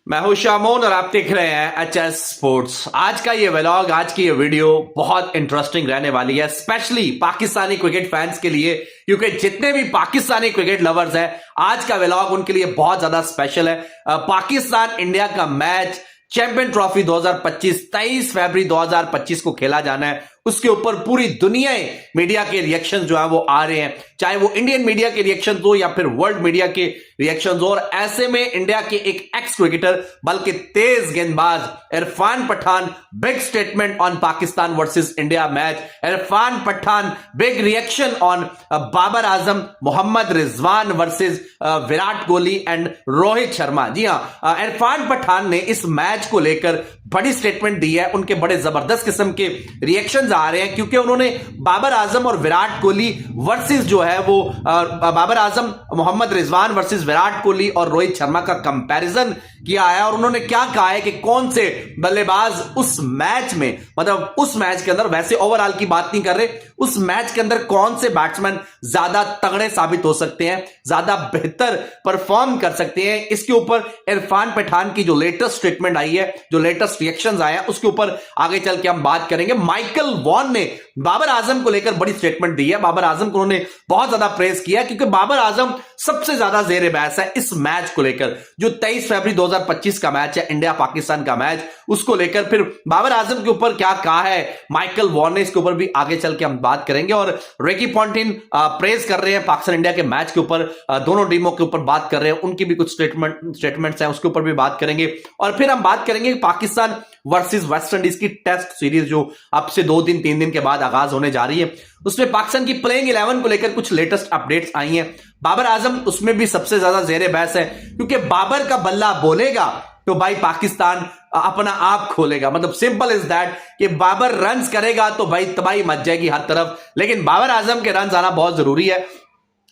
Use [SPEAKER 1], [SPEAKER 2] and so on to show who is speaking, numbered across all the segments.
[SPEAKER 1] मैं हूं शामोन और आप देख रहे हैं एचएस स्पोर्ट्स। आज का ये व्लॉग, आज की ये वीडियो बहुत इंटरेस्टिंग रहने वाली है, स्पेशली पाकिस्तानी क्रिकेट फैंस के लिए, क्योंकि जितने भी पाकिस्तानी क्रिकेट लवर्स हैं, आज का व्लॉग उनके लिए बहुत ज्यादा स्पेशल है। पाकिस्तान इंडिया का मैच चैंपियन ट्रॉफी 2025 23 फरवरी 2025 को खेला जाना है। उसके ऊपर पूरी दुनिया मीडिया के रिएक्शन जो है वो आ रहे हैं, चाहे वो इंडियन मीडिया के रिएक्शन हो या फिर वर्ल्ड मीडिया के रिएक्शन हो। और ऐसे में इंडिया के एक एक्स क्रिकेटर बल्कि तेज गेंदबाज Irfan Pathan, big statement on Pakistan versus India match. Irfan Pathan big reaction on Babar Azam, Mohammad Rizwan versus Virat Kohli and Rohit Sharma. जी हां, इरफान पठान ने इस मैच को लेकर बड़ी स्टेटमेंट दी है। उनके बड़े जबरदस्त किस्म के रिएक्शंस आ रहे हैं, क्योंकि उन्होंने बाबर आजम और विराट कोहली वर्सेस जो है वो बाबर आजम, मोहम्मद रिजवान वर्सेस विराट कोहली और रोहित शर्मा का कंपैरिजन किया है। और उन्होंने क्या कहा है कि कौन से बल्लेबाज उस मैच में, मतलब उस मैच के अंदर, वैसे ओवरऑल की बात नहीं कर रहे, उस मैच के अंदर कौन से बैट्समैन ज्यादा तगड़े साबित हो सकते हैं, ज्यादा बेहतर परफॉर्म कर सकते हैं। इसके ऊपर इरफान पठान की जो लेटेस्ट स्टेटमेंट आई है, जो लेटेस्ट रिएक्शंस आए हैं, उसके ऊपर आगे चल के हम बात करेंगे। माइकल वॉन ने बाबर आजम को लेकर बड़ी स्टेटमेंट दी है। बाबर आजम को उन्होंने बहुत ज्यादा प्रेज किया, क्योंकि बाबर आजम सबसे ज्यादा जेर बहस है इस मैच को लेकर, जो 23 फरवरी 2025 का मैच है, इंडिया पाकिस्तान का मैच, उसको लेकर फिर बाबर आजम के ऊपर क्या कहा है माइकल वॉन ने, इसके ऊपर भी आगे चल के हम बात करेंगे। और रिकी पॉन्टिंग प्रेज कर रहे हैं पाकिस्तान इंडिया के मैच के ऊपर, दोनों टीमों के ऊपर बात कर रहे हैं, उनकी भी कुछ स्टेटमेंट्स हैं, उसके ऊपर भी बात करेंगे। और फिर हम बात करेंगे पाकिस्तान वर्सेस वेस्ट इंडीज की टेस्ट सीरीज, जो अब से 2-3 दिन के बाद आगाज होने जा रही है। उसमें पाकिस्तान की प्लेइंग 11 को लेकर कुछ लेटेस्ट अपडेट्स आई हैं। बाबर आजम उसमें भी सबसे ज्यादा जेरे बहस है, क्योंकि बाबर का बल्ला बोलेगा तो भाई पाकिस्तान अपना आप खोलेगा। मतलब सिंपल इज दैट कि बाबर रन्स करेगा तो भाई तबाही मच जाएगी हर तरफ, लेकिन बाबर आजम के रन्स आना बहुत जरूरी है।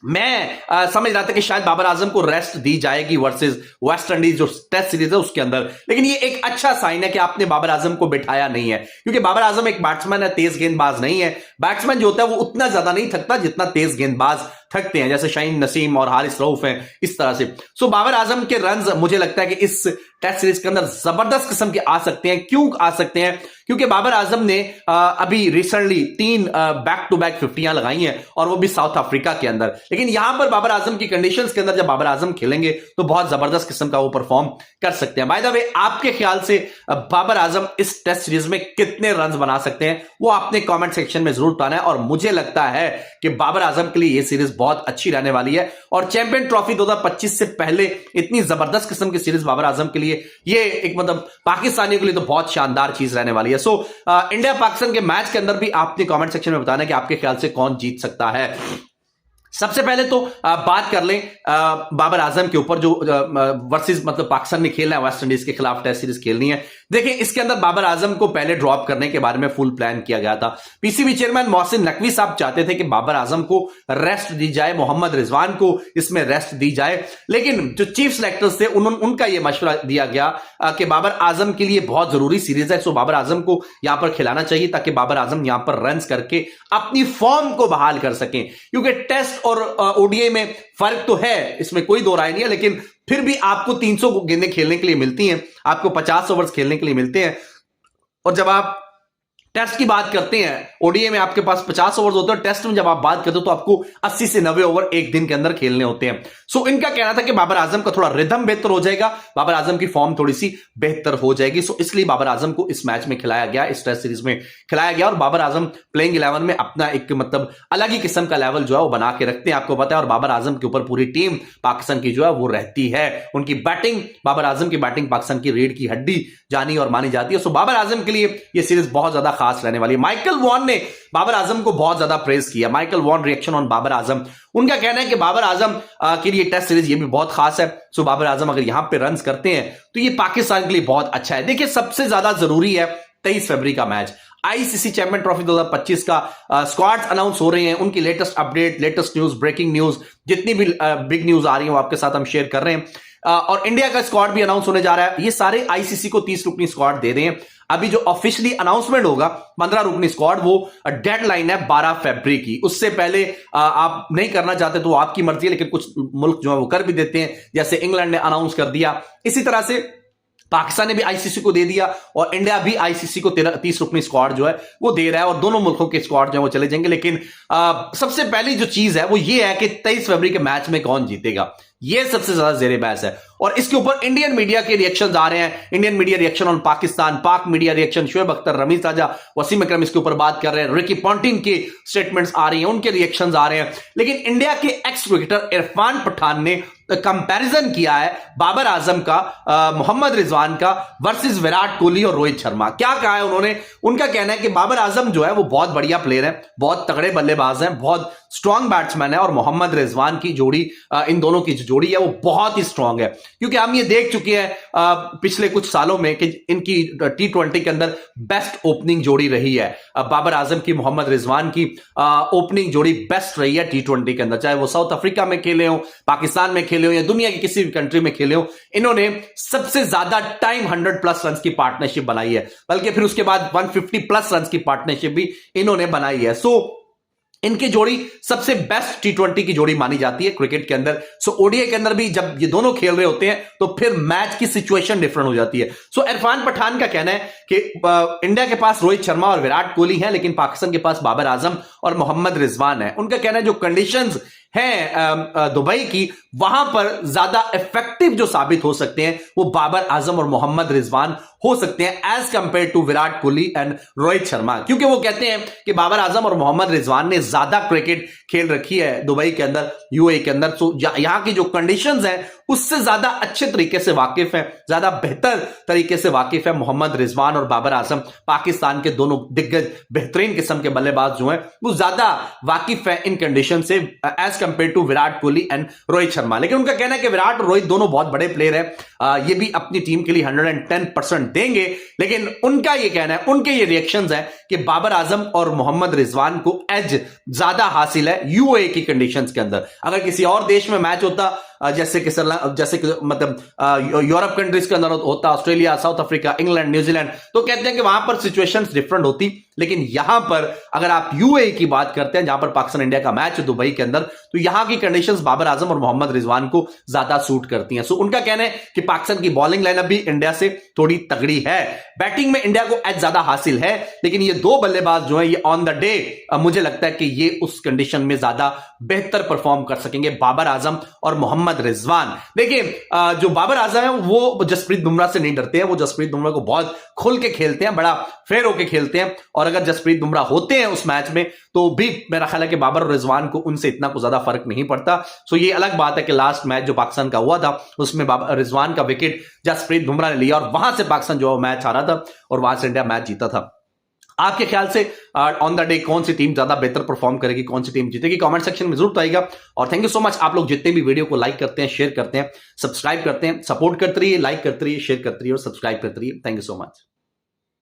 [SPEAKER 1] मैं समझ रहा था कि शायद बाबर आजम को रेस्ट दी जाएगी वर्सेस वेस्ट इंडीज जो टेस्ट सीरीज है उसके अंदर, लेकिन ये एक अच्छा साइन है कि आपने बाबर आजम को बिठाया नहीं है, क्योंकि बाबर आजम एक बैट्समैन है, तेज गेंदबाज नहीं है। बैट्समैन जो होता है वो उतना ज्यादा नहीं थकता जितना तेज गेंदबाज थकते हैं, जैसे शाहीन नसीम और हारिस रऊफ हैं, इस तरह से। सो बाबर आजम के रन्स मुझे लगता है कि इस टेस्ट सीरीज के अंदर जबरदस्त किस्म के आ सकते हैं। क्यों आ सकते हैं? क्योंकि बाबर आजम ने अभी रिसेंटली 3 बैक टू बैक 50 लगाई हैं, और वो भी साउथ अफ्रीका के अंदर। लेकिन यहां पर बाबर आजम की कंडीशंस के अंदर जब बाबर आजम खेलेंगे तो बहुत जबरदस्त किस्म का वो परफॉर्म कर सकते हैं। बाय द वे, आपके ख्याल से बाबर आजम इस टेस्ट सीरीज में कितने रन बना सकते हैं, वो आपने कमेंट सेक्शन में जरूर बताना है। और मुझे लगता है कि बाबर आजम के लिए ये सीरीज बहुत अच्छी रहने वाली है, और चैंपियन ट्रॉफी 2025 से पहले इतनी जबरदस्त किस्म की सीरीज बाबर आजम के लिए, ये एक मतलब पाकिस्तानियों के लिए तो बहुत शानदार चीज रहने वाली है। सो इंडिया पाकिस्तान के मैच के अंदर भी आपने कमेंट सेक्शन में बताना कि आपके ख्याल से कौन जीत सकता है। सबसे पहले तो बात कर लें बाबर आजम के ऊपर, जो वर्सेस मतलब पाकिस्तान ने खेलना है, वेस्ट इंडीज के खिलाफ टेस्ट सीरीज खेलनी है। देखिए, इसके अंदर बाबर आजम को पहले ड्रॉप करने के बारे में फुल प्लान किया गया था। पीसीबी चेयरमैन मोहसिन नकवी साहब चाहते थे कि बाबर आजम को रेस्ट दी जाए, मोहम्मद रिजवान को इसमें रेस्ट दी जाए, लेकिन जो चीफ सेलेक्टर्स थे उनका यह मशवरा दिया गया कि बाबर आजम के लिए बहुत जरूरी सीरीज है, सो बाबर आजम को यहां पर खिलाना चाहिए, ताकि बाबर आजम यहां पर रन करके अपनी फॉर्म को बहाल कर सकें। क्योंकि टेस्ट और ओडीआई में फर्क तो है, इसमें कोई दो राय नहीं है, लेकिन फिर भी आपको 300 गेंदें खेलने के लिए मिलती हैं, आपको 50 ओवर्स खेलने के लिए मिलते हैं। और जब आप टेस्ट की बात करते हैं, ओडीआई में आपके पास 50 ओवर्स होते हैं, टेस्ट में जब आप बात करते हो तो आपको 80 से 90 ओवर एक दिन के अंदर खेलने होते हैं। सो इनका कहना था कि बाबर आजम का थोड़ा रिदम बेहतर हो जाएगा, बाबर आजम की फॉर्म थोड़ी सी बेहतर हो जाएगी। सो इसलिए बाबर आजम को इस मैच में खिलाया गया, इस टेस्ट सीरीज में खिलाया गया। और बाबर आजम प्लेइंग 11 में अपना एक मतलब अलग ही किस्म का लेवल जो है वो बना के रखते हैं, आपको पता है। और बाबर आजम के ऊपर पूरी टीम पाकिस्तान की जो है वो रहती है। उनकी बैटिंग, बाबर आजम की बैटिंग पाकिस्तान की रीढ़ की हड्डी जानी और मानी जाती है। सो बाबर आजम के लिए यह सीरीज बहुत ज्यादा खास रहने वाली है। माइकल वॉन ने बाबर आजम को बहुत ज्यादा प्रेज किया। Michael Vaughan reaction on Babar Azam, उनका कहना है कि बाबर आजम के लिए टेस्ट सीरीज ये भी बहुत खास है। सो बाबर आजम अगर यहां पे रन्स करते हैं तो ये पाकिस्तान के लिए बहुत अच्छा है। देखिए, सबसे ज्यादा जरूरी है 23 फरवरी का मैच, आईसीसी चैंपियन ट्रॉफी 2025 का स्क्वाड्स अनाउंस हो रहे हैं, उनकी latest update, latest news, breaking news, जितनी भी बिग न्यूज आ रही है वो आपके साथ हम शेयर कर रहे हैं। और इंडिया का स्क्वाड भी अनाउंस होने जा रहा है। ये सारे आईसीसी को 30 रुकनी स्क्वाड दे रहे हैं। अभी जो ऑफिशियली अनाउंसमेंट होगा 15 रुकनी स्क्वाड, वो डेडलाइन है 12 फरवरी की। उससे पहले आप नहीं करना चाहते तो आपकी मर्जी है, लेकिन कुछ मुल्क जो है वो कर भी देते हैं, जैसे इंग्लैंड ने अनाउंस कर दिया। इसी तरह से पाकिस्तान ने भी आईसीसी को दे दिया और इंडिया भी आईसीसी को 30 रुकनी स्क्वाड जो है वो दे रहा है और दोनों मुल्कों के स्क्वाड जो है वो चले जाएंगे। लेकिन सबसे पहली जो चीज है वो ये है कि 23 फरवरी के मैच में कौन जीतेगा, ये सबसे ज्यादा जेरे बहस है। और इसके ऊपर इंडियन मीडिया के रिएक्शंस आ रहे हैं, Indian media reaction on Pakistan, पाक मीडिया रिएक्शन, शोएब अख्तर, रमीज ताजा, वसीम अकरम इसके ऊपर बात कर रहे हैं, रिकी पॉन्टिंग की स्टेटमेंट्स आ रही हैं, उनके रिएक्शंस आ रहे हैं। लेकिन इंडिया के एक्स क्रिकेटर इरफान पठान ने कंपैरिजन किया है बाबर आजम का, मोहम्मद रिजवान का वर्सेस विराट कोहली और रोहित शर्मा। क्या कहा है उन्होंने? उनका कहना है कि बाबर आजम जो है वो बहुत बढ़िया प्लेयर है, बहुत तगड़े बल्लेबाज हैं, बहुत स्ट्रांग बैट्समैन है और मोहम्मद रिजवान की जोड़ी, इन दोनों की जो जोड़ी है वो बहुत ही स्ट्रांग है। क्योंकि हम ये देख चुके हैं पिछले कुछ सालों में कि इनकी T20 के अंदर बेस्ट ओपनिंग जोड़ी रही है। बाबर आजम की, मोहम्मद रिजवान की ओपनिंग जोड़ी बेस्ट रही है T20 के अंदर, चाहे वो साउथ अफ्रीका में खेले हो, पाकिस्तान में खेले हो या दुनिया की किसी भी कंट्री में खेले हो। इन्होंने सबसे ज्यादा टाइम 100+ रन की पार्टनरशिप बनाई है, बल्कि फिर उसके बाद 150+ रन की पार्टनरशिप भी इन्होंने बनाई है। सो इनकी जोड़ी सबसे बेस्ट T20 की जोड़ी मानी जाती है क्रिकेट के अंदर। सो ओडीआई के अंदर भी जब ये दोनों खेल रहे होते हैं तो फिर मैच की सिचुएशन डिफरेंट हो जाती है। सो इरफान पठान का कहना है कि इंडिया के पास रोहित शर्मा और विराट कोहली हैं, लेकिन पाकिस्तान के पास बाबर आजम और मोहम्मद रिजवान है। उनका कहना है जो कंडीशंस हैं दुबई की, वहां पर ज्यादा इफेक्टिव जो साबित हो सकते हैं वो बाबर आजम और मोहम्मद रिजवान हो सकते हैं as compare to Virat Kohli and Rohit Sharma. क्योंकि वो कहते हैं कि बाबर आजम और मोहम्मद रिजवान ने ज्यादा क्रिकेट खेल रखी है दुबई के अंदर, यूएई के अंदर। तो यहां की जो कंडीशंस हैं उससे ज्यादा अच्छे तरीके से वाकिफ है, ज्यादा बेहतर तरीके से वाकिफ है मोहम्मद रिजवान और बाबर आजम। पाकिस्तान के दोनों दिग्गज बेहतरीन किस्म के बल्लेबाज जो हैं वो ज्यादा वाकिफ है इन कंडीशन से as compare to Virat Kohli and Rohit Sharma. लेकिन उनका कहना है कि विराट और रोहित दोनों बहुत बड़े प्लेयर हैं, ये भी अपनी टीम के लिए 110% देंगे। लेकिन उनका ये कहना है, उनके ये रिएक्शंस हैं कि बाबर आजम और मोहम्मद रिजवान को एज ज्यादा हासिल है यूएई की कंडीशंस के अंदर। अगर किसी और देश में मैच होता, जैसे कि मतलब यूरोप कंट्रीज के अंदर होता, Australia, south Africa, England, New Zealand, तो कहते हैं कि वहां पर सिचुएशंस डिफरेंट होती। लेकिन यहां पर अगर आप यूएई की बात करते हैं, जहां पर पाकिस्तान इंडिया का मैच है दुबई के अंदर, तो यहां की कंडीशंस बाबर आजम और मोहम्मद रिजवान को ज्यादा सूट करती हैं। सो उनका कहना है कि पाकिस्तान की बॉलिंग लाइनअप भी इंडिया से थोड़ी तगड़ी है, बैटिंग में इंडिया को एज ज्यादा हासिल है। लेकिन ये दो बल्लेबाज जो है ये ऑन द डे मुझे लगता है कि ये उस कंडीशन में ज्यादा बेहतर परफॉर्म कर सकेंगे, बाबर आजम और मोहम्मद रिजवान। देखिए जो बाबर आजम है वो जसप्रीत बुमराह से नहीं डरते हैं, वो जसप्रीत बुमराह को बहुत खुल के खेलते हैं, बड़ा फेयर होके खेलते हैं। और अगर जसप्रीत बुमराह होते हैं उस मैच में तो भी मेरा ख्याल है कि बाबर और रिजवान को उनसे इतना कुछ ज्यादा फर्क नहीं पड़ता। सो ये अलग बात है कि लास्ट मैच जो पाकिस्तान का हुआ था उसमें रिजवान का विकेट जसप्रीत बुमराह ने लिया और वहां से पाकिस्तान जो मैच हारा था और वहां से इंडिया मैच जीता था। आपके ख्याल से ऑन द डे कौन सी टीम ज्यादा बेहतर परफॉर्म करेगी, कौन सी टीम जीतेगी, कमेंट सेक्शन में जरूर बताइएगा। और थैंक यू सो मच, आप लोग जितने भी वीडियो को लाइक करते हैं, शेयर करते हैं, सब्सक्राइब करते हैं, सपोर्ट करते रहिए, लाइक करते रहिए, शेयर करते रहिए और सब्सक्राइब करते रहिए। Thank you so much.